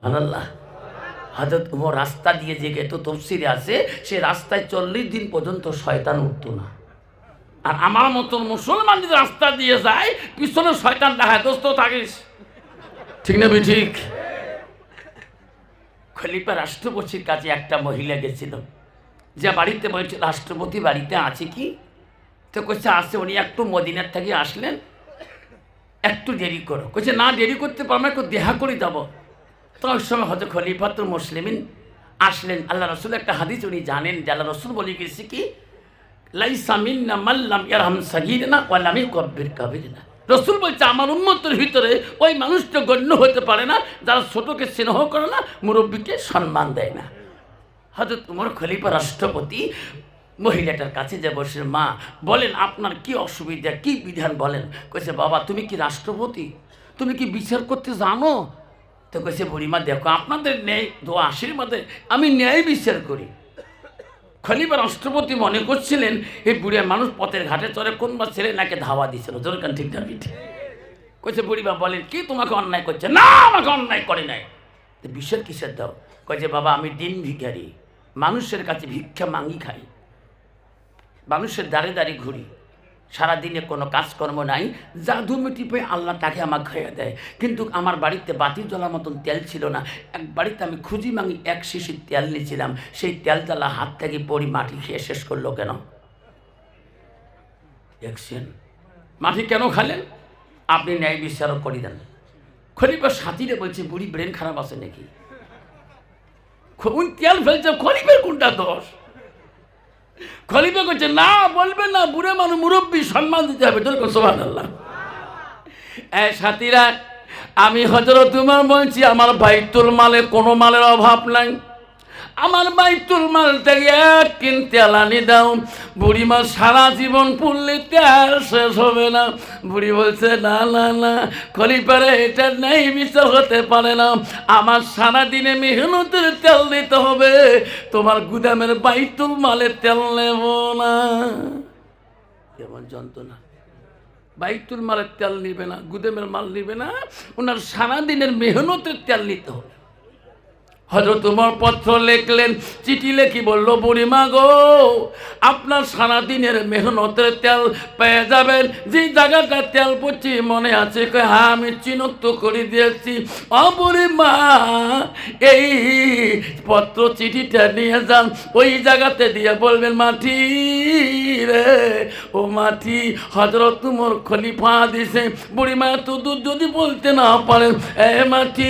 আল্লাহ। হযরত ওমর রাস্তা দিয়ে যে গেতো তফসিরে আছে, সে রাস্তায় 40 দিন পর্যন্ত শয়তান উঠতো না। আর আমার মতন মুসলমান যদি রাস্তা দিয়ে যায়, পিছনে শয়তান দেখায়, দোস্ত থাকিস, ঠিক না ঠিক? খলিফা রাষ্ট্রপতির কাছে একটা মহিলা গেছিল, যে বাড়িতে বলছে রাষ্ট্রপতি বাড়িতে আছে কি? তো কইছে আছে। উনি একটু মদিনার থেকে আসলেন, একটু দেরি করো। কইছে না, দেরি করতে পারবো, একটু দেখা করে যাবো। তো ওই সময় হয়তো খলিফাতুল মুসলিমিন আসলেন। আল্লাহ রসুল একটা হাদিস উনি জানেন, যে আল্লাহ রসুল বলে গেছে কি, লাইসা মিন্না মান লাম ইয়ারহাম সাগীরানা ওয়া লাম ইউকাব্বির কাবীরানা। রসুল বলছে আমার উম্মতের ভিতরে ওই মানুষটা গণ্য হতে পারে না যারা ছোটকে স্নেহ করে না, মুরব্বীকে সম্মান দেয় না। হযরত ওমর খলিফা রাষ্ট্রপতি মহিলাটার কাছে যে বসে, মা বলেন আপনার কি অসুবিধা, কি বিধান বলেন। কইছে বাবা তুমি কি রাষ্ট্রপতি, তুমি কি বিচার করতে জানো? তো কইছে বুড়িমা দেখো আপনাদের ন্যায় দোয়া আশীর্বাদে আমি ন্যায় বিচার করি। খলিফা রাষ্ট্রপতি মনে করছিলেন এই বুড়িয়া মানুষ পথের ঘাটে চড়ে কোন বা ছেলে নাকি ধাওয়া দিছিল, জোরকান ঠিক না পিঠে। কইছে বুড়িমা বলেন কি তোমাকে অন্যায় করছে? না আমাকে অন্যায় করে নাই। বিচার কিসের দাও? কইছে বাবা আমি দিন ভিখারি, মানুষের কাছে ভিক্ষা মাঙ্গি খাই, মানুষের দ্বারে দ্বারে ঘুরি, সারাদিনে কোনো কাজকর্ম নাই, জাদু মিটি পেয়ে আল্লাহ তাকে আমাকে খাইয়ে দেয়। কিন্তু আমার বাড়িতে বাতি জ্বলার মতন তেল ছিল না। এক বাড়িতে আমি খুঁজি মাঙি এক শিশির তেল নিয়েছিলাম, সেই তেল জ্বালা হাত থেকে পড়ি মাটি খেয়ে শেষ করলো কেন? দেখছেন মাটি কেন খালেন? আপনি ন্যায় বিচারক করে দেন। খলিফা সাথীরে বলছে বুড়ি ব্রেন খারাপ আছে নাকি? তেল ফেলছে, খলিফার কোনটা দোষ? খলিফা করছে না বলবেন না, বুড়ে মানুষ মুরব্বী, সম্মান দিতে হবে। সুবহানাল্লাহ। সাথীরা আমি হযরত ওমর বলছি আমার বাইতুল মালে কোনো মালের অভাব নাই, আমার বাইতুল মাল থেকে এক কিন তেল আনি দাও। বুড়িমা সারা জীবন পুড়লে তেল শেষ হবে না। বুড়ি বলছে না না না খলিফারে এটা নেই বিচার হতে পারে না, আমার সারাদিনে মেহনতের তেল দিতে হবে, তোমার গুদামের বাইতুল মালের তেল নেব না। কেমন যন্ত্রণা! বাইতুল মালের তেল নিবে না, গুদামের মাল নিবে না, ওনার সারাদিনের মেহনতের তেল নিতে হবে। হযরত ওমর পত্র লিখলেন, চিঠি লেখি বলল বুড়িমা গো আপনার সারাদিনের মেহনতের তেল পেয়ে যাবেন, যে জায়গাটা তেল পড়ছি মনে আছে? হ্যাঁ আমি চিহ্নিত করে দিয়েছি। ও বুড়িমা এই পত্র চিঠিটা নিয়ে যান, ওই জায়গাতে দিয়ে বলবেন মাটি রে ও মাটি হযরত ওমর খলিফা দিছে। বুড়িমা এত দূর যদি বলতে না পারেন, এ মাটি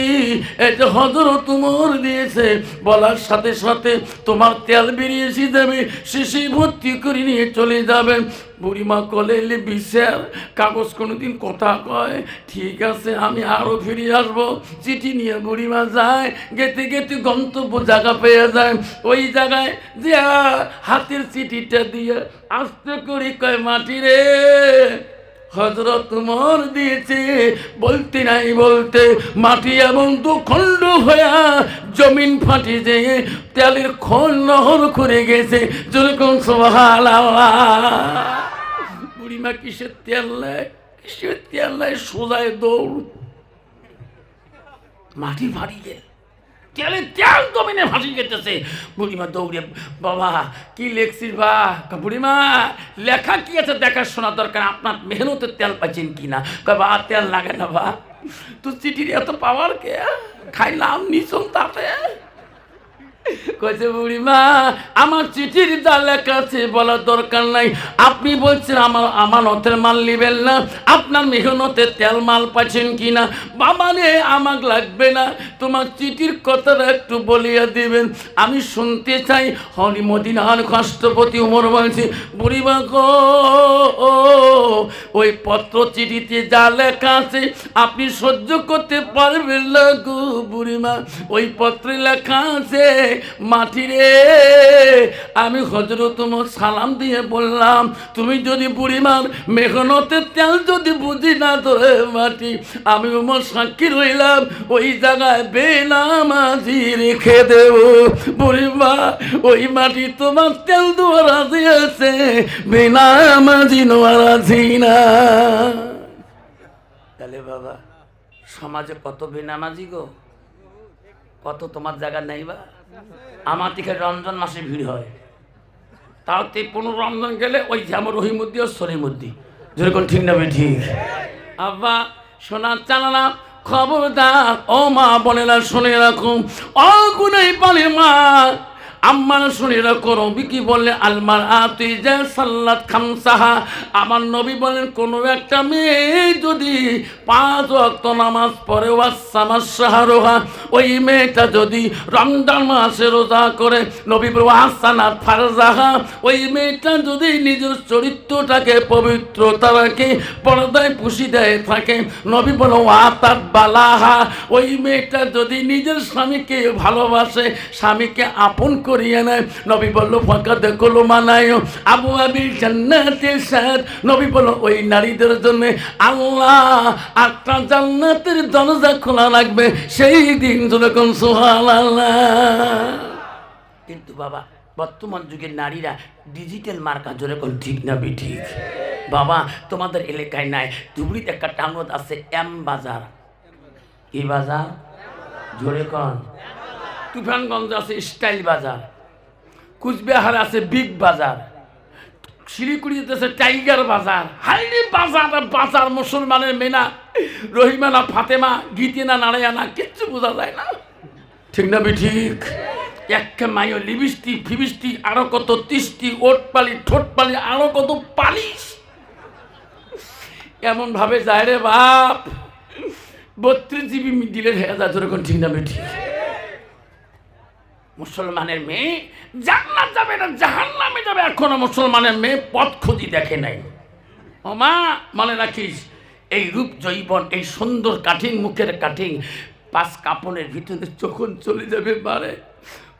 এই যে হযরত ওমর দিয়েছে, বলার সাথে সাথে তোমার তেল বেরিয়েছি দেবে, শিশি ভর্তি করে নিয়ে চলে যাবেন। বুড়িমা কলে এলে বিচার কাগজ কোনোদিন কথা কয়, ঠিক আছে আমি আরো ফিরে আসবো। চিঠি নিয়ে বুড়িমা যায়, গেতে গেতে গন্তব্য জায়গা পেয়ে যায়। ওই জায়গায় যে হাতের চিঠিটা দিয়ে আস্তে করে কয় মাটি রে হযরত ওমর দিয়েছে। বলতে নাই বলতে মাটি এমন দুখণ্ড হয়ে জমিন ফাটি যেয়ে তেলের খোল নহর করে গেছে। যেরকম সুবহানাল্লাহ। বুড়িমা কিসের তেল নেয়, কিসের তেল নেয়, সোজায় দৌড়, মাটি ফাটি গেল, তেলে তেল জমিনে ফাঁসি গেতেছে। বুড়িমা দৌড়ে, বাবা কি লেখছিস? বা বুড়িমা লেখা কি আছে দেখার শোনা দরকার, আপনার মেহনতের তেল পাচ্ছেন কিনা? বা তেল লাগে না বা, তুই চিঠির এত পাওয়ার কে, খাইলাম নিচন তাতে। কইছে বুড়িমা আমার চিঠির যা লেখা আছে বলার দরকার নাই, আপনি বলছেন আমার আমানতের মাল নিবেন না, আপনার মেহনতের তেল মাল পাচ্ছেন কিনা? বাবা রে আমাক লাগবে না, তোমার চিঠির কথাটা একটু বলিয়া দিবেন, আমি শুনতে চাই। হরি মদিনার রাষ্ট্রপতি ওমর বলছে বুড়িমা গো ওই পত্র চিঠিতে যা লেখা আছে আপনি সহ্য করতে পারবেন না গো বুড়িমা। ওই পত্রে লেখা আছে মাটি রে আমি হযরত ওমর সালাম দিয়ে বললাম, তুমি যদি বুড়িমার মেহনতের তেল যদি বুঝি না ধরে মাটি, আমি ওমর সাক্ষী রইলাম ওই জায়গায় বেনামাজি রেখে দেব। বুড়িমা ওই মাটি তোমার তেল দেওয়া রাজি আছে, বেনামাজি নেওয়া রাজি না। তাহলে বাবা সমাজে কত বেনামাজি গো, কত তোমার জায়গা নেই বা আমার থেকে রমজান মাসে ভিড় হয়, তাও 15 রমজান গেলে ওই যে আমার রহিমুদ্দি ও সলিমুদ্দি, যেরকম ঠিক না ঠিক? আব্বা শোনার চালানা খবরদার ও মা বোনেরা শুনে রাখুন, ও গুনাই পালে মা আম্মার শুনে রাখো, নবী কি বললেন? আলমার আতি যে সাল্লাত খামসাহা, আমার নবী বলেন কোনো একটা মেয়ে যদি 5 ওয়াক্ত নামাজ পড়ে, ওয়াসামাস শাহরুহা, ওই মেয়েটা যদি রমজান মাসে রোজা করে, নবী বলেন ওয়াসানাত ফারজাহা, ওই মেয়েটা যদি নিজের চরিত্রটাকে পবিত্রতা রাখে, পর্দায় পুশিদায় থাকে, নবী বলেন ওয়াতাত বালাহা, ওই মেয়েটা যদি নিজের স্বামীকে ভালোবাসে, স্বামীকে আপন করিয়ে নেয়, নবী বলল ফাঁকা দেখলো মানায় আবু আবি জান্নাতের সাথ, নবী বলল ওই নারীদের জন্য আল্লাহ 8টা জান্নাতের দরজা খোলা রাখবে সেই দিন, যখন সুবহানাল্লাহ। কিন্তু বাবা বর্তমান যুগের নারীরা ডিজিটাল মার্কা, যেরকম ঠিক না ঠিক? বাবা তোমাদের এলাকায় নাই, ধুবড়িতে একটা টাউন আছে এম বাজার, কি বাজার? জোরে কন। তুফানগঞ্জ আছে স্টাইল বাজার, কুচবিহার আছে বিগ বাজার, শিলিগুড়িতে আছে টাইগার বাজার। হাইলি বাজার বাজার, মুসলমানের মেনা, রহিমানা, ফাতেমা, গীতিনা, নারায়ণা, কিচ্ছু বোঝা যায় না, ঠিক না ঠিক? একটা মাইও লিপস্টিক ফিবিস্টিক, আরো কত তিষ্টি, ওটপালি ঠোঁটপালি, আরো কত পালিশ, এমন ভাবে যায় রে বাপ 32 GB দিলের হয়ে যায়, যেরকম ঠিক না ঠিক? মুসলমানের মেয়ে জান্নাত যাবে না জাহান্নামে যাবে, এখনো মুসলমানের মেয়ে পথ খুঁজি দেখে নাই। ও মা মনে রাখিস, এই রূপ জৈবন, এই সুন্দর কাঠিং, মুখের কাঠিং 5 কাপড়ের ভিতরে যখন চলে যাবে বারে,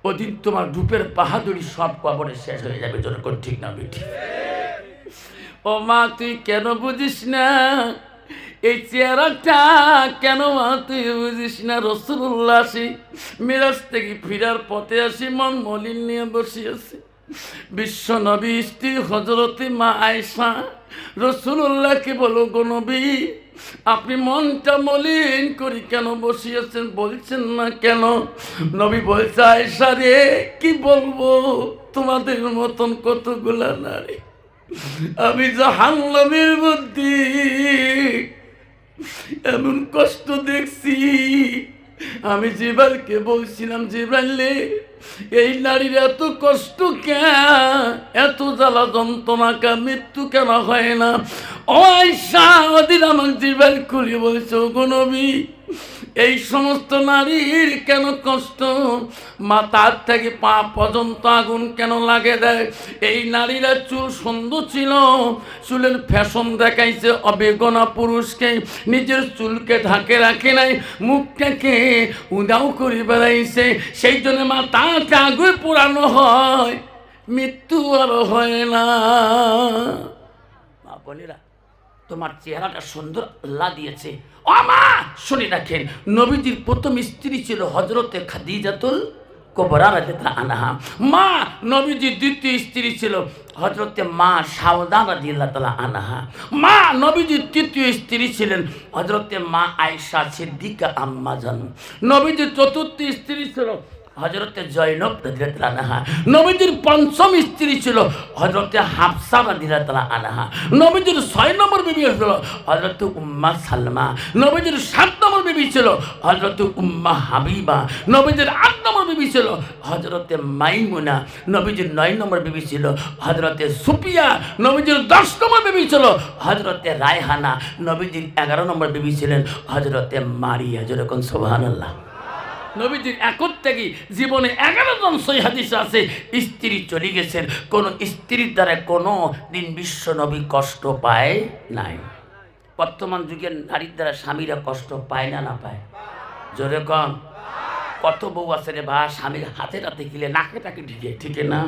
ওদিন তোমার রূপের বাহাদুরি সব কবরে শেষ হয়ে যাবে, যেরকম ঠিক না বেটি? ও মা তুই কেন বুঝিস না এই চেহারাটা, কেন মা তুই বুঝিস না? রাসূলুল্লাহ আসি মিরাজ থেকে ফিরার পথে আসি, মন মলিন নিয়ে বসে আছি, বিশ্ব নবী স্ত্রী হযরতে মা আয়েশা রাসূলুল্লাহকে বলো, গো নবী আপনি মনটা মলিন করি কেন বসিয়েছেন, বলছেন না কেন? নবী বলছে আয়েশা রে কি বলবো, তোমাদের মতন কতগুলা নারী আমি জাহান্নামের মধ্যে এমন কষ্ট দেখছি। আমি জিব্রাইলকে বলছিলাম, জিব্রাইল এই নারীর এত কষ্ট কেন, এত জ্বালা যন্ত্রণা কেন, মৃত্যু কেন হয় না? ও আয়েশা ওদিন আমার জিব্রাইল খুলে বলছে, ওগো নবী এই সমস্ত নারীর কেন কষ্ট, মাথার থেকে পা পর্যন্ত আগুন কেন লাগে দেয়? এই নারীরা চুল সুন্দর ছিল, চুলের ফ্যাশন দেখাইছে অবেগনা পুরুষকে, নিজের চুলকে ঢাকে রাখে নাই, মুখটাকে উদাও করে বেড়াইছে, সেই জন্য মাথাটা আগুন পোড়ানো হয়, মৃত্যু আরো হয় না। মা বোনেরা তোমার চেহারাটা সুন্দর আল্লাহ দিয়েছে। ও মা শুনে রাখেন, নবীজির প্রথম স্ত্রী ছিল হযরতে খাদিজাতুল কুবরা রাদিয়াল্লাহু আনহা। মা নবীজির দ্বিতীয় স্ত্রী ছিল হযরতে মা সাউদা রাদিয়াল্লাহু তাআলা আনহা। মা নবীজির তৃতীয় স্ত্রী ছিলেন হযরতে মা আয়েশা সিদ্দিকা আম্মা জান। নবীজির চতুর্থ স্ত্রী ছিল হযরতে জয়নব রাদিয়াল্লাহু আনহা। নবীজির পঞ্চম স্ত্রী ছিল হযরতে হাফসা রাদিয়াল্লাহু আনহা। নবীজির 6 নম্বর বিবি ছিল হযরতে উম্মা সালমা। নবীজির 7 নম্বর বিবি ছিল হযরতে উম্মা হাবিবা। নবীজির 8 নম্বর বিবি ছিল হযরতে মাইমুনা। নবীজির 9 নম্বর বিবি ছিল হযরতে সুফিয়া। নবীজির 10 নম্বর বিবি ছিল হযরতে রায়হানা। নবীজির 11 নম্বর বিবি ছিলেন হযরতে মারিয়া। যেরকম সুবহানাল্লাহ। নবীজির একর থেকে জীবনে 11 জন সহিহ হাদিস আছে স্ত্রী চলে গেছেন, কোন স্ত্রীর দ্বারা কোনো দিন বিশ্ব নবী কষ্ট পায় নাই। বর্তমান যুগের নারীর দ্বারা স্বামীরা কষ্ট পায় না, না পায়? জোরে কম। কত বউ আছে রে বা স্বামীর হাতে রাতে গিলে নাকে টাকে ঢিকে, ঠিক না?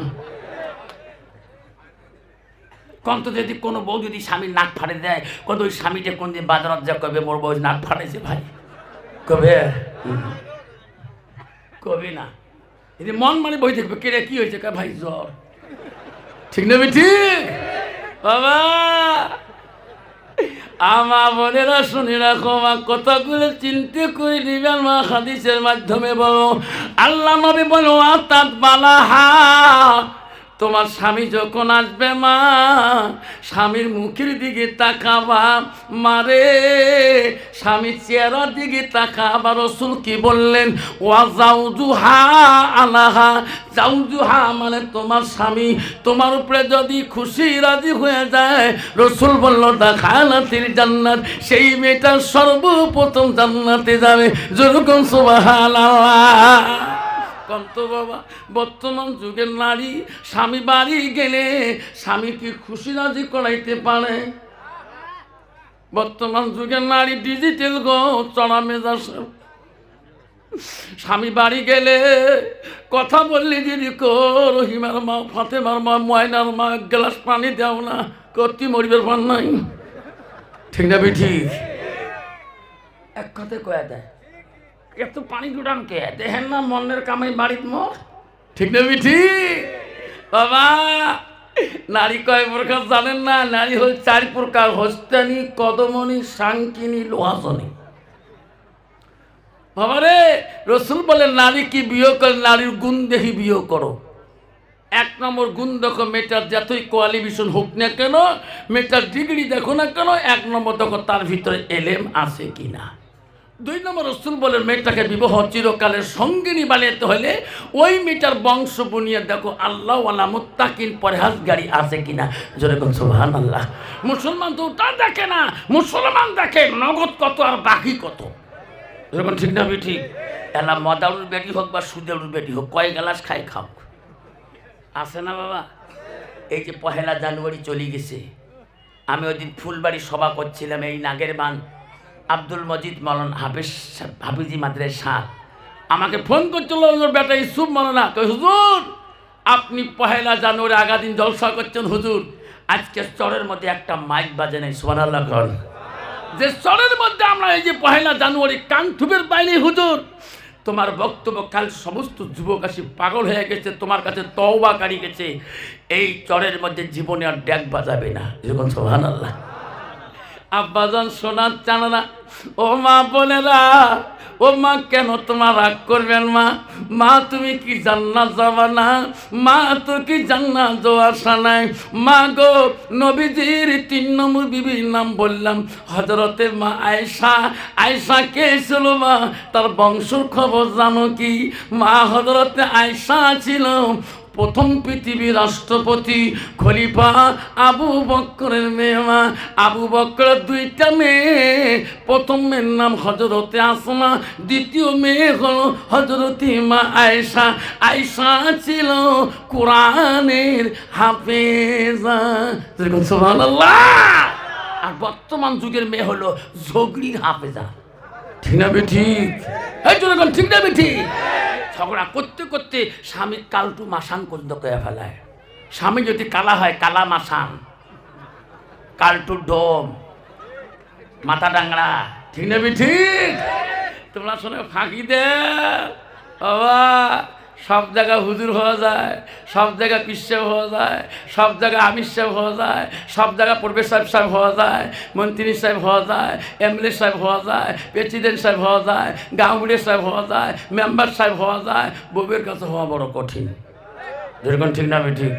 কন্ত যদি কোনো বউ যদি স্বামীর নাক ফাড়ে দেয়, কত ওই স্বামীটা কোন দিন বাজারত যা কবে মোর বউ নাক ফাড়েছে ভাই, কবে কবি না, যদি মন মানে বই দেখবে কে কি হয়েছে, ভাই জ্বর, ঠিক না? ঠিক বাবা আমা বোনেরা শুনে রাখো মা, কথাগুলো চিন্তা করে নিবেন মা। হাদিসের মাধ্যমে বলো, আল্লাহ নবী বলো আতাত বালাহা, তোমার স্বামী যখন আসবে মা, স্বামীর মুখের দিকে তাকাবা মারে, স্বামীর চেহারার দিকে তাকাবা। রাসূল কি বললেন? ওয়া জাউজুহা আলাহা, জাউজুহা মানে তোমার স্বামী তোমার উপরে যদি খুশি রাজি হয়ে যায়, রাসূল বলল দাখালাতিল জান্নাত, সেই মেয়েটা সর্বপ্রথম জান্নাতে যাবে। যেরকম সুবহানাল্লাহ। কন্ত বাবা, বর্তমান যুগের নারী স্বামী বাড়ি গেলে স্বামী কি খুশি রাজি করাইতে পারে? বর্তমান যুগের নারী ডিজিটাল গো, চড়া মেজাজ। স্বামী বাড়ি গেলে কথা বললি দিদি কো, রহিমার মা, ফাতেমার মা, ময়নার মা, এক গ্লাস পানি দাও না, কতি মরিবার পান নাই। ঠিক না ঠিক? এক কথায় কয়া দেয়, এত পানি দুটান কে দেখেন না মনের কামাই বাড়িত মোর। ঠিক না ঠিক বাবা? নারী কয় প্রকার জানেন না? নারী হল 4 প্রকার, হস্তানি, কদমনি, সাংকিনী, লোহাসনী। বাবা রে, রাসূল বলেন নারী কি বিয়ে করে? নারীর গুণ দেখি বিয়ে করো। 1 নম্বর গুণ দেখো, মেয়েটার যতই কোয়ালিফিকেশন হোক না কেন, মেয়েটার ডিগ্রি দেখো না কেন, 1 নম্বর দেখো তার ভিতরে এলেম আছে কিনা। 2 নম্বর রাসূল বলেন মেয়েটাকে বিবাহ চিরকালের সঙ্গিনী বানাতে হলে ওই মেয়েটার বংশ বুনিয়ে দেখো আল্লাহ ওয়ালা মুত্তাকিন পরহেজগারি আছে কিনা। জোরে কোন সুবহানাল্লাহ। মুসলমান তো ওটা দেখে না, মুসলমান দেখে নগদ কত আর বাকি কত। যেরকম ঠিক না ঠিক? এলা মদাউর বেটি হোক বা সুদেউর বেটি হোক, কয় গ্লাস খাই খাও, আছে না বাবা? এই যে 1 জানুয়ারি চলে গেছে, আমি ওই দিন ফুলবাড়ি সভা করছিলাম, এই নাগেরবান আব্দুল মজিদ মলন হাফিজি মাদ্রাসা আমাকে ফোন করছিল, বেটা ইসুফ মলনা, তো হুজুর আপনি 1 জানুয়ারি আগা দিন জলসা করছেন, হুজুর আজকে চরের মধ্যে একটা মাইক বাজে নাই। সুবহানাল্লাহ। যে চরের মধ্যে আমরা এই যে 1 জানুয়ারি কানথুবের বাইরে, হুজুর তোমার বক্তব্য কাল সমস্ত যুবক আসি পাগল হয়ে গেছে, তোমার কাছে তওবা কারি গেছে, এই চরের মধ্যে জীবনে আর ড্যাক বাজাবে না। যেরকম সুবহানাল্লাহ। আব্বাজান শোনার চান না, ও মা বোনেরা, ও মা কেন তোমার রাগ করবেন? মা, মা তুমি কি জান্নাত যাবা না? মা তো কি জান্নাত যাওয়ার আশা নাই? মা গো, নবীজির 3 নম্বর বিবির নাম বললাম, হযরতে মা আয়েশা। আয়েশা কে ছিল মা? তার বংশের খবর জানো কি? মা হযরতে আয়েশা ছিল প্রথম পৃথিবীর রাষ্ট্রপতি খলিফা আবু বকরের মেয়ে। মা আবু বকরের 2টা মেয়ে, প্রথম মেয়ের নাম হযরতে আসমা, দ্বিতীয় মেয়ে হলো হযরতে মা আয়েশা। আয়েশা ছিল কোরআনের হাফেজা। সুবহানাল্লাহ। আর বর্তমান যুগের মেয়ে হলো ঝগড়ির হাফেজা। ঠিক না ঠিক? এই জন্য ঠিক না ঠিক? ঝগড়া করতে করতে স্বামীর কালটু মাসান পর্যন্ত করে ফেলায়। স্বামী যদি কালা হয়, কালা মাসান, কালটু ডোম, মাথা ডাংরা। ঠিক না ঠিক? তোমরা শোনে ফাঁকি দে বাবা, সব জায়গায় হুজুর হওয়া যায়, সব জায়গায় পীর সাহেব হওয়া যায়, সব জায়গায় আমির সাহেব হওয়া যায়, সব জায়গায় প্রবেশ সাহেব হওয়া যায়, মন্ত্রী সাহেব হওয়া যায়, এমএলএ সাহেব হওয়া যায়, প্রেসিডেন্ট সাহেব হওয়া যায়, গাঁওগুড়ি সাহেব হওয়া যায়, মেম্বার সাহেব হওয়া যায়। বউয়ের কাছে হওয়া বড় কঠিন। যেরকম ঠিক না ঠিক?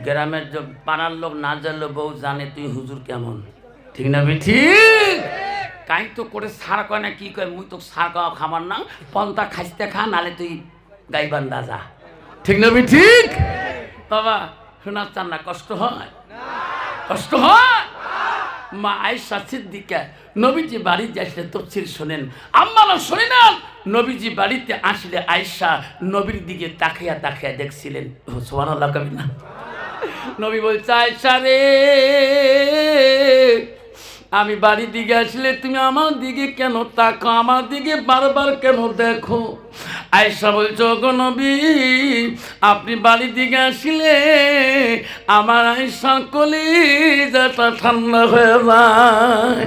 গ্রামের পাড়ার লোক না জানলে বউ জানে তুই হুজুর কেমন। ঠিক না ঠিক? কাই তো করে সার কয় না, কি কয়, মুই তো সার খাওয়া খাবার না, পন্থা খাইতে খা, নালে তুই গাইবান্ধা যা। ঠিক না ঠিক? বাবা শোনার চান না? কষ্ট হয়? কষ্ট হয়? মা আয়েশা সিদ্দিকা নবীজি বাড়িতে আসলে তফসির শোনেন, আম্মারা শুনে না, নবীজি বাড়িতে আসলে আয়েশা নবীর দিকে তাকিয়া তাকিয়া দেখছিলেন। সুবহানাল্লাহ কবি না? নবী বলছে, আয়েশা রে, আমি বাড়ির দিকে আসলে তুমি আমার দিকে কেন তাকো? আমার দিকে বারবার কেন দেখো? আয়েশা বলছো, গো নবী, আপনি বাড়ির দিকে আসলে আমার আয়েশা কলিজাটা ঠান্ডা হয়ে যায়।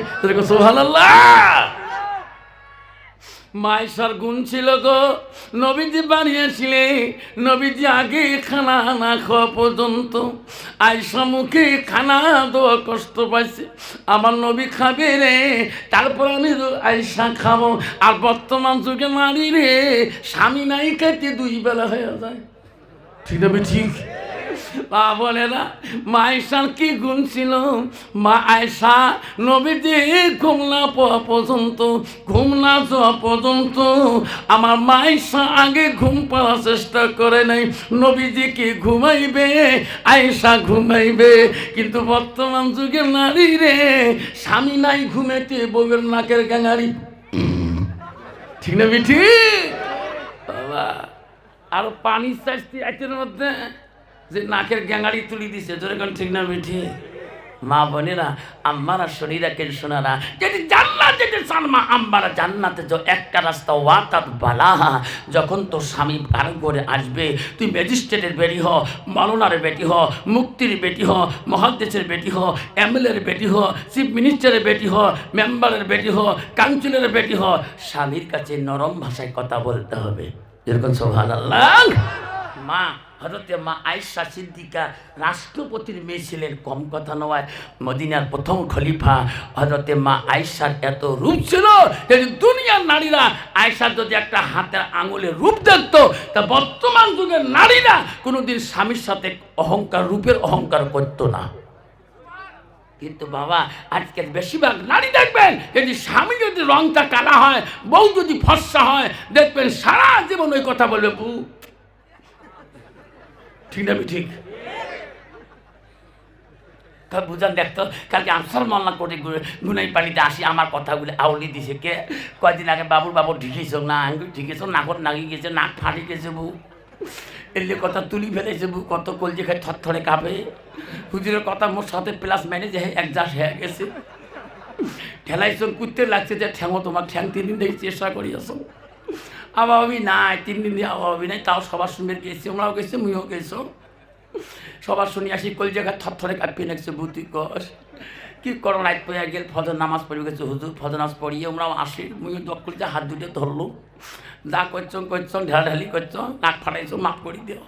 সুবহানাল্লাহ। মায়েশার গুণ ছিল গো, নবীজি বানিয়েছিলে, নবীজি আগে খানা না খাওয়া পর্যন্ত আয়েশা মুখে খানা দেওয়া কষ্ট পাইছে, আমার নবী খাবে রে, তারপর আমি আয়েশা খাবো। আর বর্তমান যুগে নারী রে, স্বামী নাই খাইতে 2 বেলা হয়ে যায়, ঠিক না ঠিক? মা বলে না মা আয়েশার কি গুণ ছিল, মা আয়েশা নবীজি ঘুম না পাওয়া পর্যন্ত, ঘুম না যাওয়া পর্যন্ত আমার মা আয়েশা আগে ঘুম পাওয়ার চেষ্টা করে নাই, নবীজিকে ঘুমাইবে, আয়েশা ঘুমাইবে। কিন্তু বর্তমান যুগে নারী রে, স্বামী নাই ঘুমেতে বউয়ের নাকের গাঙারি, ঠিক না বিঠি বাবা? আর পানি চাইছি আইতের মধ্যে যে নাকের গ্যাঙ্গাড়ি তুলি দিছে, যেরকম ঠিক না মিঠি? মা বোনেরা, আম্মারা শরীরা কেন শোনারা, যদি জান্নাত যেতে চান মা আম্মারা, জান্নাতে যে একটা রাস্তা ওয়াতাত বালাহা, যখন তোর স্বামী গান করে আসবে, তুই ম্যাজিস্ট্রেটের বেটি হ, মাওলানার বেটি হ, মুক্তির বেটি হ, মহাদ্দেশের বেটি হ, এমএলএর বেটি হ, চিফ মিনিস্টারের বেটি হ, মেম্বারের বেটি হ, কাউন্সিলরের বেটি হ, স্বামীর কাছে নরম ভাষায় কথা বলতে হবে, যেরকম সুবহানাল্লাহ। মা হযরতে মা আয়েশা সিদ্দিকা রাষ্ট্রপতির মেয়ে ছিলেন, কম কথা নয়। মদিনার প্রথম খলিফা হযরতে মা আয়েশার এত রূপ ছিল যে দুনিয়ার নারীরা আয়েশার যদি একটা হাতের আঙুলের রূপ দেখত, তা বর্তমান যুগের নারীরা কোনোদিন স্বামীর সাথে অহংকার, রূপের অহংকার করতো না। কিন্তু বাবা আজকের বেশিরভাগ নারী দেখবেন, যদি স্বামী যদি রংটা কালা হয়, বউ যদি ফর্সা হয়, দেখবেন সারা জীবন ওই কথা বলবে, বউ, ঠিক না ঠিক? তা বুঝান দেখতো, কালকে আনসার মাল্লা করে গুনাই পানিতে আসি, আমার কথাগুলো আউলি দিছে কে, কয়দিন আগে বাবুর ঢিকেছ না, আঙ্গুল ঢিকেছ, নাকর নাগি গেছে, নাক ফাটি গেছে, বউ এলে কথা তুলি ফেলেছে, বউ কত কলজে খায় থরথরে কাঁপে, হুজুরের কথা মোর সাথে প্লাস মাইনে যে একজাস হয়ে গেছে, ঠেলাইছ কুত্তে লাগছে যে ঠ্যাঙো, তোমার ঠ্যাং 3 দিন দেখি চেষ্টা করিয়াছ, আবাবি নাই 3 দিন দিয়ে আবাবি নাই, তাও সবার শুনে গেছি, আমরাও গেছি, মুইও গেছো, সবার শুনি আসি কল জায়গায় থরথরে কাঁপিয়ে লাগছে, বুতি কস কি করো, রাত পড়ে গেল, ফজর নামাজ পড়ে গেছে, হুজুর ফজর নামাজ পড়িয়ে আমরাও আসি, মুইও দক করছে, হাত দুটো ধরলো, যা করছ ঢালাঢালি করছ, নাক ফাটাইছ, মাফ করে দিও,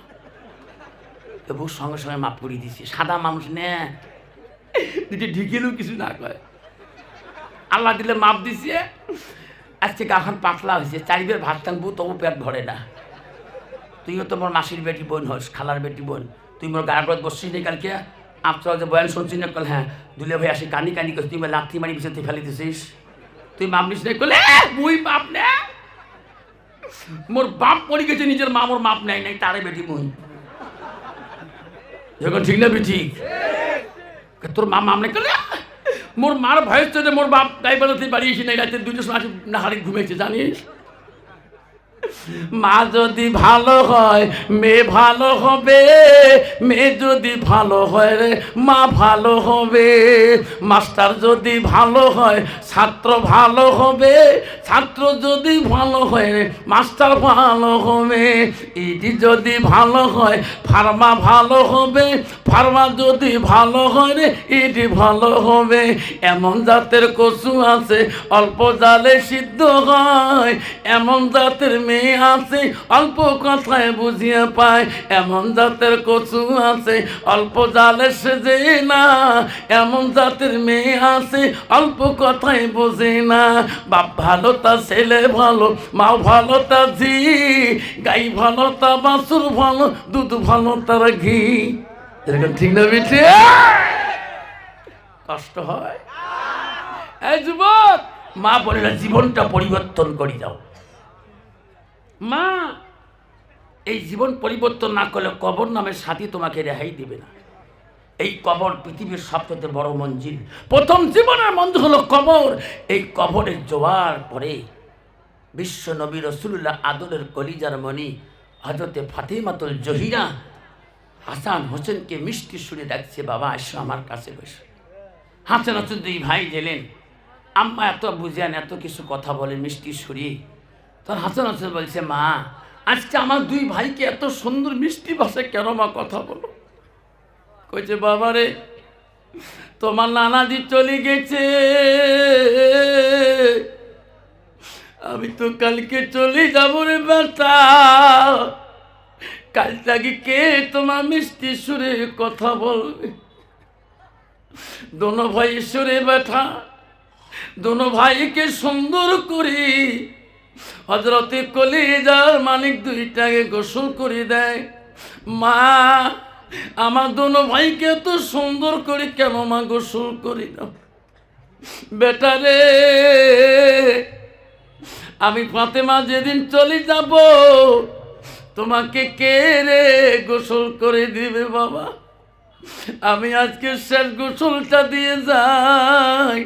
তবু সঙ্গে সঙ্গে মাফ করে দিছি, সাদা মানুষ নে দুটি ঢিকেলেও কিছু না কয়, আল্লাহ দিলে মাপ দিছে। আজকে গাখান পাতলা হয়েছে, 4 বের ভাত টানবো তবু পেট ভরে না। তুইও তো মোর মাসির বেটি বোন হস, খালার বেটি বোন, তুই মোর গাড়াগড় বসছিস নি কালকে, আপনার যে বয়ান শুনছিস না, কল হ্যাঁ দুলে ভাই আসি কানি কানি করছিস, তুই লাথি মারি পিছিয়ে তুই ফেলে দিছিস, তুই মাপ নিস না, কলে মুই বাপ নে, মোর বাপ পড়ে গেছে, নিজের মা মোর মাপ নেয় নাই, তারে বেটি মুই, যখন ঠিক না ঠিক? তোর মা মাপ নেই, কলে মোর মার ভয়েস চলে, মোর বাপ তাই বেড়াতে বাড়িয়েছি না, রাতে 2টোর সময় না হাড়ি ঘুমেছে, জানিস? মা যদি ভালো হয় মেয়ে ভালো হবে, মেয়ে যদি ভালো হয় রে মা ভালো হবে, মাস্টার যদি ভালো হয় ছাত্র ভালো হবে, ছাত্র যদি ভালো হয় রে মাস্টার ভালো হবে, ইডি যদি ভালো হয় ফার্মা ভালো হবে, ফার্মা যদি ভালো হয় রে ইডি ভালো হবে। এমন জাতের কচু আছে অল্প জালে সিদ্ধ হয়, এমন জাতের মেয়ে আছে অল্প কথায় বুঝিয়ে পায়, এমন জাতের কচু আছে অল্প জালে সেজে না, এমন জাতের মেয়ে আছে অল্প কথায় বোঝে না। বাপ ভালো তা ছেলে ভালো, মা ভালো তা ঝি, গাই ভালো তা বাছুর ভালো, দুধ ভালো তার ঘি, এরকম ঠিক না বিঠে? কষ্ট হয় এই যুবক, মা বলে না জীবনটা পরিবর্তন করে যাও। মা এই জীবন পরিবর্তন না করলে কবর নামের সাথী তোমাকে রেহাই দিবে না। এই কবর পৃথিবীর সবচেয়ে বড় মঞ্জিল, প্রথম জীবনের মঞ্জিল হলো কবর। এই কবরের জোয়ার পরে বিশ্ব নবী রাসূলুল্লাহ আদরের কলিজার মণি হযরতে ফাতেমাতুল জহিরা হাসান হোসেনকে মিষ্টি সুরে ডাকছে, বাবা আসো আমার কাছে বসে। হাসান হোসেন 2 ভাই গেলেন, আম্মা এত বুঝেন, এত কিছু কথা বলে মিষ্টি সুরে। তখন হাসান হোসেন বলছে, মা আজকে আমার 2 ভাইকে এত সুন্দর মিষ্টি ভাষায় কেন মা কথা বলো? কইছে, বাবা রে তোমার নানাজি চলে গেছে, আমি তো কালকে চলে যাব রে বেটা। কাল থেকে কে তোমার মিষ্টি সুরে কথা বলবে? দোনো ভাই সুরে বেটা, দোনো ভাইকে সুন্দর করি হজরতে কলিজার মানিক দুইটাকে গোসল করে দেয়। মা, আমার দোনো ভাইকে এত সুন্দর করে কেন মা গোসল করি না? বেটা রে, আমি ফাতেমা যেদিন চলে যাব তোমাকে কে রে গোসল করে দিবে বাবা? আমি আজকে শেষ গোসলটা দিয়ে যাই,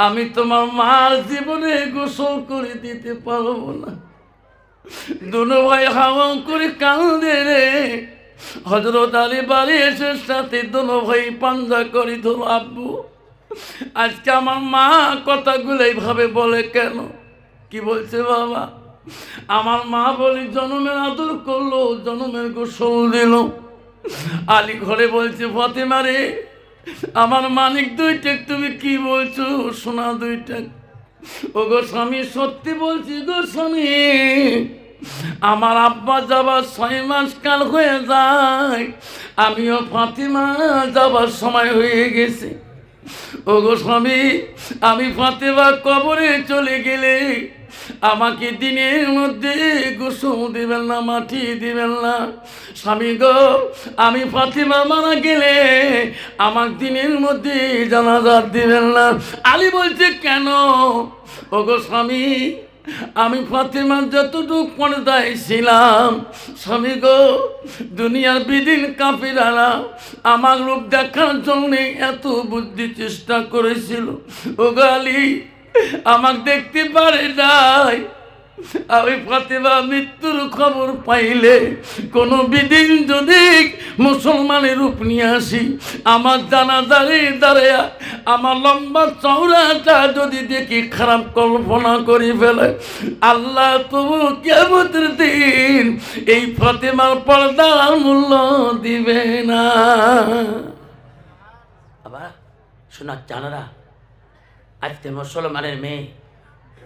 আমি তোমার মার জীবনে গোসল করে দিতে পারবো না। দুনো ভাই হাওয়া করে কান্দে রে। হযরত আলী বাড়ি এসে সাথে দুনো ভাই পাঞ্জা করে ধরো, আব্বু আজকে আমার মা কথাগুলো এইভাবে বলে কেন? কি বলছে বাবা? আমার মা বলি জনমের আদর করলো, জনমের গোসল দিল। আলী ঘরে বলছে ফাতেমা রে, আমার মানিক দুইটা, তুমি কি বলছো সোনা দুইটা? ও গো স্বামী, সত্যি বলছি গো স্বামী, আমার আব্বা যাবার 6 মাস কাল হয়ে যায়, আমিও ফাতেমা যাবার সময় হয়ে গেছে। ও গো স্বামী, আমি ফাতেমা কবরে চলে গেলে আমাকে দিনের মধ্যে গোসল দিবেন না, মাটি দিবেন না। স্বামী গো, আমি ফাতেমা মারা গেলে আমার দিনের মধ্যে জানাজা দিবেন না। আলী বলছে কেন? ও গো স্বামী, আমি ফাতেমার যতটুকু পর্দায় ছিলাম, স্বামী গো, দুনিয়ার বিদিন কাফিরারা আমার রূপ দেখার জন্য এত বুদ্ধি চেষ্টা করেছিল। ও গো আলী, আমাকে দেখতে পারে নাই। আমি ফাতেমা মৃত্যুর খবর পাইলে কোনো বিদিন যদি মুসলমানের রূপ নিয়ে আসি, আমার জানাজারে দাঁড়ায়া আমার লম্বা চওড়াটা যদি দেখি খারাপ কল্পনা করে ফেলে, আল্লাহ তবু কিয়ামতের দিন এই ফাতেমার পর্দার মূল্য দিবে না। আবার শোনা জানারা, আজকে মুসলমানের মেয়ে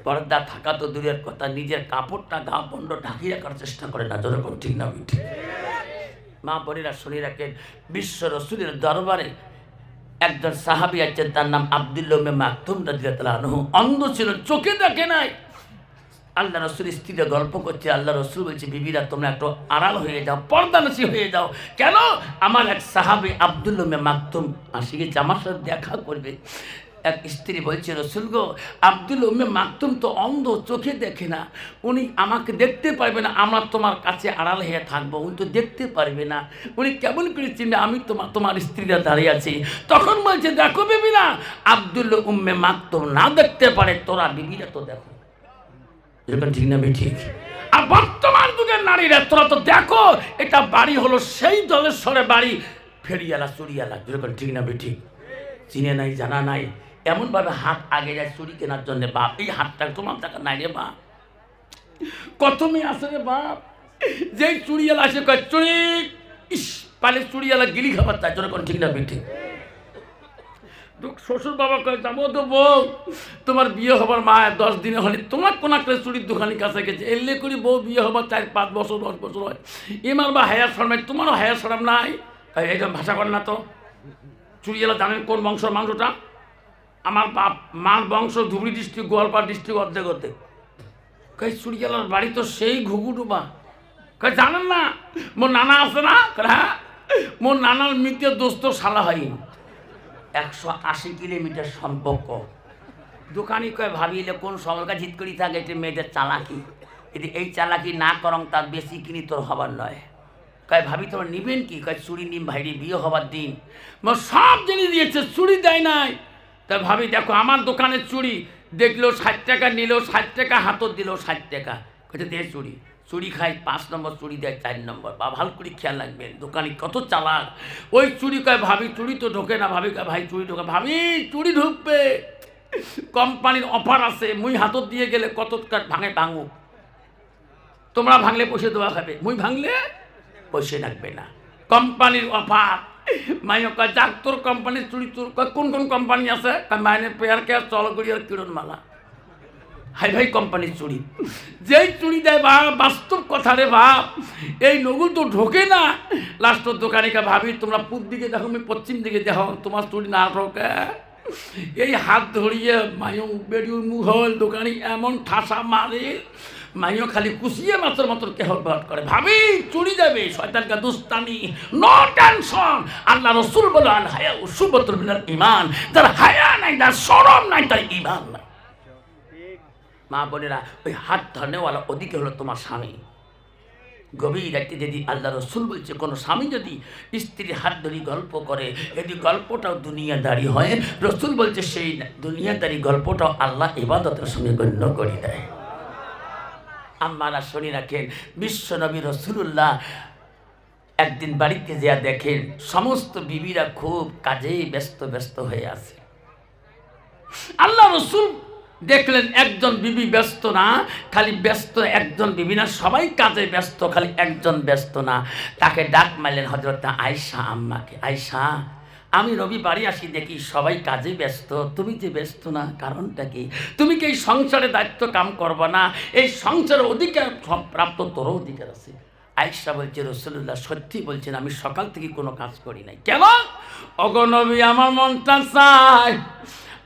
পর্দা থাকা তো দূরের কথা, নিজের কাপড়টা গা বন্ধ ঢাকিয়ে রাখার চেষ্টা করে না। যেরকম ঠিক না ঠিক? মা বোনেরা শুনে রাখেন, বিশ্ব রসুলের দরবারে একজন সাহাবী আছেন, তার নাম আব্দুল্লাহ ইবনে মাকতুম রাদিয়াল্লাহু আনহু। অন্ধ ছিল, চোখে দেখে নাই। আল্লাহ রসুল স্ত্রীরা গল্প করছে, আল্লাহ রসুল বলছে বিবিরা তোমরা একটু আড়াল হয়ে যাও, পর্দানসী হয়ে যাও। কেন? আমার এক সাহাবী আব্দুল্লাহ ইবনে মাকতুম আসি গেছে, আমার সাথে দেখা করবে। এক স্ত্রী বলছে, রসুল গো, আব্দুল্লাহ ইবনে মাকতুম তো অন্ধ, চোখে দেখে না, উনি আমাকে দেখতে পারবে না, আমরা তোমার কাছে আড়াল হয়ে থাকবো, উনি তো দেখতে পারবে না, উনি কেমন করে চিনবে আমি তোমার স্ত্রীরা দাঁড়িয়ে আছি? তখন বলছে, দেখো বিবিরা, আব্দুল্লাহ ইবনে মাকতুম না দেখতে পারে, তোরা বিবিরা তো দেখো। এরকম ঠিক না ঠিক? আর বর্তমান যুগের নারীরা তোরা তো দেখো, এটা বাড়ি হলো সেই জলেশ্বরে বাড়ি, ফেরিয়ালা চুরিয়ালা। এরকম ঠিক না ঠিক? চিনে নাই, জানা নাই, এমনভাবে হাত আগে যায় চুরি কেনার জন্য। বাপ, এই হাতটা তোমার টাকা নাই রে বাপ, কত মেয়ে আছে রে বাপ, যেই চুরিয়ালা আসে কয় চুরি, ইস পালে চুরিয়ালা গিলি খাবার চাই। যেরকম ঠিক না ঠিক? শ্বশুর বাবা কয় যাবো তো বউ, তোমার বিয়ে হবার মা 10 দিনে হলে তোমার কোন একটা চুরির দোকানের কাছে গেছে, এলে করি বউ বিয়ে হবার 4-5 বছর 10 বছর হয়, এমার বা হায়ার শরম, তোমারও হায়ার শরম নাই? এইরকম ভাষা করে না তো। চুরিয়ালা জানেন কোন বংশের মাংসটা? আমার বাপ মার বংশ ধুবড়ি ডিস্ট্রিক্ট, গোয়ালপাড় ডিস্ট্রিক্ট, অর্ধেক। কই চুরিয়ালার বাড়ি তো সেই ঘুঘুডুবা। কই জানেন না, মোর নানা আছে না? হ্যাঁ, মোর নানার মৃত্যু দোস্ত শালা হয়নি, 180 কিলোমিটার সম্পর্ক। দোকানি কয় ভাবিলে কোন সময়টা জিত করি থাকে, এটা মেয়েদের চালাকি, এটি এই চালাকি না করং তার বেশি কিনি তোর হবার নয়। কয় ভাবি তোমার নিবেন কি? কয় চুরি নিম ভাইরি, বিয়ে হবার দিন সব জিনিস দিয়েছে, চুরি দেয় নাই। তা ভাবি দেখো আমার দোকানের চুড়ি দেখলো 60 টাকা, নিল 60 টাকা, হাতত দিল 60 টাকা, কইতে দে চুড়ি। চুরি খায় 5 নম্বর, চুরি দেয় 4 নম্বর। বা ভালো করে খেয়াল রাখবেন, দোকানি কত চালাক। ওই চুরি কয় ভাবি চুরি তো ঢোকে না, ভাবি কয় ভাই চুরি ঢোকে, ভাবি চুরি ঢুকবে, কোম্পানির অফার আছে, মুই হাতত দিয়ে গেলে কত ভাঙে ভাঙো, তোমরা ভাঙলে পয়সা দেওয়া খাবে, মুই ভাঙলে পয়সা রাখবে না, কোম্পানির অফার। মাইনে কয় যাক তোর কোম্পানির চুরি, তোর কোন কোন কোম্পানি আছে? মাইনে পেয়ার কেয়ার, চলগুড়ি আর কিরণমালা। হাই ভাই কোম্পানির চুড়ি, যেই চুড়ি দেয় বা বাস্তব কথা রে বাপ, এই নগুল তো ঢোকে না। লাস্টের দোকানিকে ভাবি তোমরা পূব দিকে দেখো, আমি পশ্চিম দিকে দেখো, তোমার চুড়ি না ঢোকে। এই হাত ধরিয়ে মায়ু বেড়িয়ে মুঘল দোকানি এমন ঠাসা মারে, মাইও খালি কুচিয়ে মাত্র মাত্র কেহ করে, ভাবি চুরি যাবে, শয়তানকা দুস্তানি, নো টেনশন। আল্লাহ রসুল বলে আল হায়া উসুবতুল মিনাল ঈমান, যার হায়া নাই, যার শরম নাই, তার ঈমান নাই। মা বোনেরা, ওই হাত ধরনেওয়ালা ওদিকে হলো তোমার স্বামী। গভীর রাতে যদি আল্লাহ রসুল বলছে কোনো স্বামী যদি স্ত্রীর হাত ধরি গল্প করে, যদি গল্পটাও দুনিয়াদারি হয়, রসুল বলছে সেই দুনিয়াদারি গল্পটাও আল্লাহ ইবাদতের সঙ্গে গণ্য করে দেয়। আম্মারা শুনে রাখেন, বিশ্ব নবী রসুল্লাহ একদিন বাড়িতে যা দেখেন সমস্ত বিবিরা খুব কাজে ব্যস্ত হয়ে আছে। আল্লাহ রসুল দেখলেন একজন বিবি ব্যস্ত না, খালি ব্যস্ত একজন বিবি না, সবাই কাজে ব্যস্ত, খালি একজন ব্যস্ত না। তাকে ডাক মারলেন হযরত আয়েশা আম্মাকে, আয়েশা আমি নবী বাড়ি আসি দেখি সবাই কাজে ব্যস্ত, তুমি যে ব্যস্ত না, কারণটা কি? তুমি কি এই সংসারে দায়িত্ব কাম করবা না? এই সংসারের অধিকার প্রাপ্ত তোর অধিকার আছে। আয়েশা বলছে, রাসূলুল্লাহ সত্যি বলছেন, আমি সকাল থেকে কোনো কাজ করি নাই। কেন? ওগো নবী, আমার মনটা চায়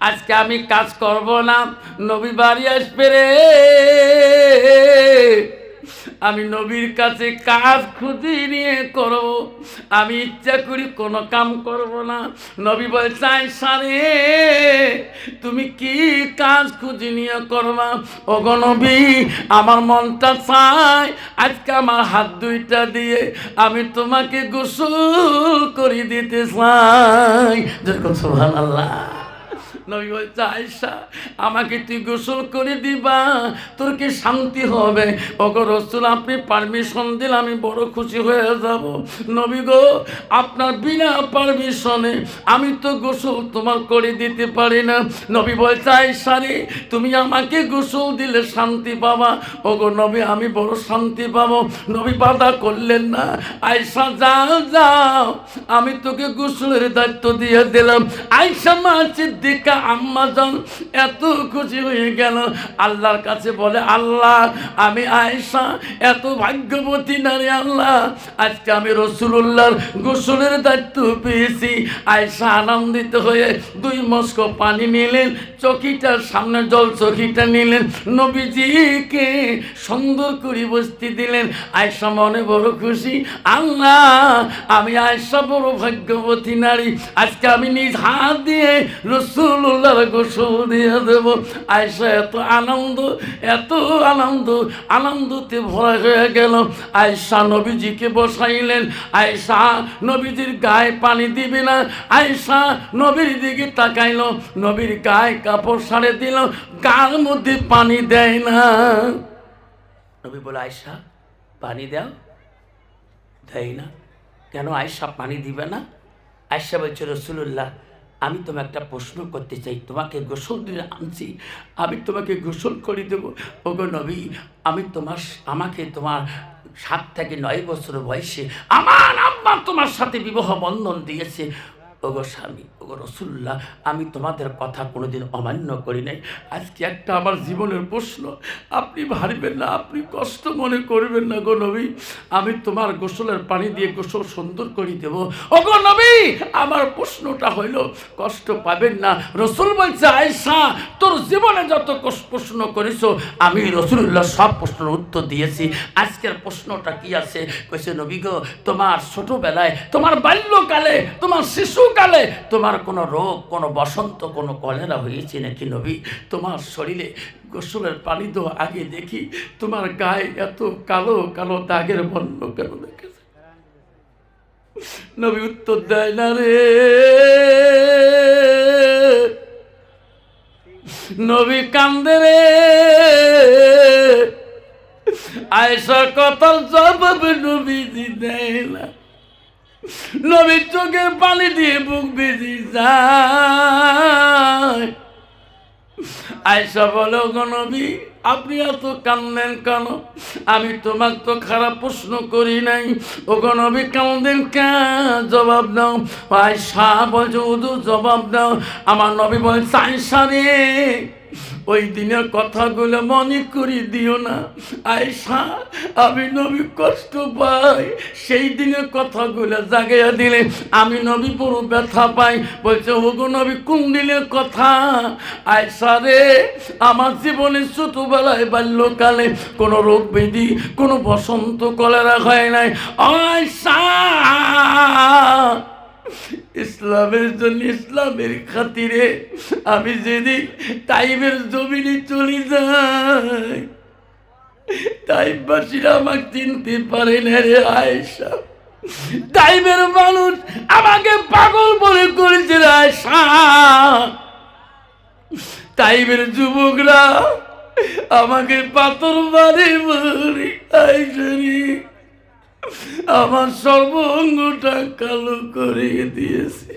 আজকে আমি কাজ করব না, নবী বাড়ি আসবে রে, আমি নবীর কাছে কাজ খুঁজি নিয়ে করব, আমি ইচ্ছা করি কোনো কাম করব না। নবী বলছে, আয়েশা রে তুমি কি কাজ খুঁজি নিয়ে করবা? ওগো নবী, আমার মনটা চায় আজকে আমার হাত দুইটা দিয়ে আমি তোমাকে গোসল করে দিতে চাই। যেরকম সুবহানাল্লাহ। নবী বলছে, আয়েশা আমাকে তুই গোসল করে দিবা, তোর কি শান্তি হবে? ওগো রাসূল, আপনি পারমিশন দিলে আমি বড় খুশি হয়ে যাব। নবী গো, আপনার বিনা পারমিশনে আমি তো গোসল তোমার করে দিতে পারি না। নবী বলছে, আয়েশা রে তুমি আমাকে গোসল দিলে শান্তি পাবা। ওগো নবী, আমি বড় শান্তি পাবো। নবী বাধা করলেন না, আয়েশা যাও যাও, আমি তোকে গোসলের দায়িত্ব দিয়ে দিলাম। আয়েশা মা সিদ্দিকা আম্মা জান এত খুশি হয়ে গেল, আল্লাহর কাছে বলে, আল্লাহ আমি আয়েশা এত ভাগ্যবতী নারী, আল্লাহ আজকে আমি রাসূলুল্লাহর গোসলের দায়িত্ব পেয়েছি। আয়েশা আনন্দিত হয়ে 2 মস্ক পানি নিলেন, চকিটার সামনে জল চকিটা নিলেন, নবীজিকে সুন্দর করে বসতে দিলেন। আয়েশা মনে বড় খুশি, আল্লাহ আমি আয়েশা বড় ভাগ্যবতী নারী, আজকে আমি নিজ হাত দিয়ে রাসূলুল্লাহর গোসল দিয়ে দেব। আয়েশা এত আনন্দতে ভরা হয়ে গেল। আয়েশা নবীজিকে বসাইলেন, আয়েশা নবীজির গায়ে পানি দিবে না, আয়েশা নবীর দিকে তাকাইল, নবীর গায়ে কাপড় সারে দিল, গার মধ্যে পানি দেয় না। নবী বলে, আয়েশা পানি দাও, দেয় না কেন? আয়েশা পানি দিবে না? আয়েশা বলছে, রাসূলুল্লাহ আমি তোমাকে একটা প্রশ্ন করতে চাই, তোমাকে গোসল দিয়ে আনছি, আমি তোমাকে গোসল করে দেবো। ওগো নবী, আমাকে তোমার 7 থেকে 9 বছর বয়সে আমার আম্মা তোমার সাথে বিবাহ বন্ধন দিয়েছে। ওগো স্বামী, ওগো রাসূলুল্লাহ, আমি তোমাদের কথা কোনোদিন অমান্য করি নাই। আজকে একটা আমার জীবনের প্রশ্ন, আপনি ভাববেন না, আপনি কষ্ট মনে করবেন না গো নবী, আমি তোমার গোসলের পানি দিয়ে গোসল সুন্দর করে দেব। ওগো নবী, আমার প্রশ্নটা হইল, কষ্ট পাবেন না। রাসূল বলছে, আয়েশা তোর জীবনে যত প্রশ্ন করেছো আমি রাসূলুল্লাহ সব প্রশ্নের উত্তর দিয়েছি। আজকের প্রশ্নটা কি আছে? কইছে, নবী গো, তোমার ছোটবেলায়, তোমার বাল্যকালে, তোমার শিশু কালে তোমার কোনো রোগ, কোনো বসন্ত, কোনো কলেরা হয়েছে নাকি নবী? তোমার শরীরে গোসলের পানি তো আগে দেখি তোমার গায়ে এত কালো কালো দাগের বর্ণ কেন দেখেছে? নবী উত্তর দেয় না রে, নবী কান্দে রে। আয়েশার কথার জবাব নবীজি দেয় না। নবীর চোখের পানি দিয়ে বুক ভিজে যায়। আয়েশা বলে, ওগো নবী, আপনি এত কান্দেন কেন? আমি তোমাকে তো খারাপ প্রশ্ন করি নাই। ওগো নবী, কান্দেন কেন? জবাব দাও। আয়েশা বলছে, হুজুর জবাব দাও। আমার নবী বলছে, আয়েশা রে ওই দিনের কথাগুলো মনে করি দিও না আয়েশা, আমি নবী কষ্ট পাই। সেই দিনের কথাগুলো জাগাইয়া দিলে আমি নবী বড় ব্যথা পাই। বলছে ওগো নবী কোন দিনের কথা? আয়েশা রে, আমার জীবনে ছোটবেলায় বাল্যকালে কোনো রোগ ব্যাধি, কোনো বসন্ত কলেরা হয় নাই। আয়েশা, ইসলামের জন্য, ইসলামের খাতিরে আমি যেদিন তাইফের জমিনে চলে যাই, তাইফবাসীরা আমাকে চিনতে পারে না রে আয়েশা। তাইফের মানুষ আমাকে পাগল বলে করেছে রে আয়েশা। তাইফের যুবকরা আমাকে পাথর মারে মারে আয়েশা রে, আমার সর্বঙ্গটা কালো করে দিয়েছে।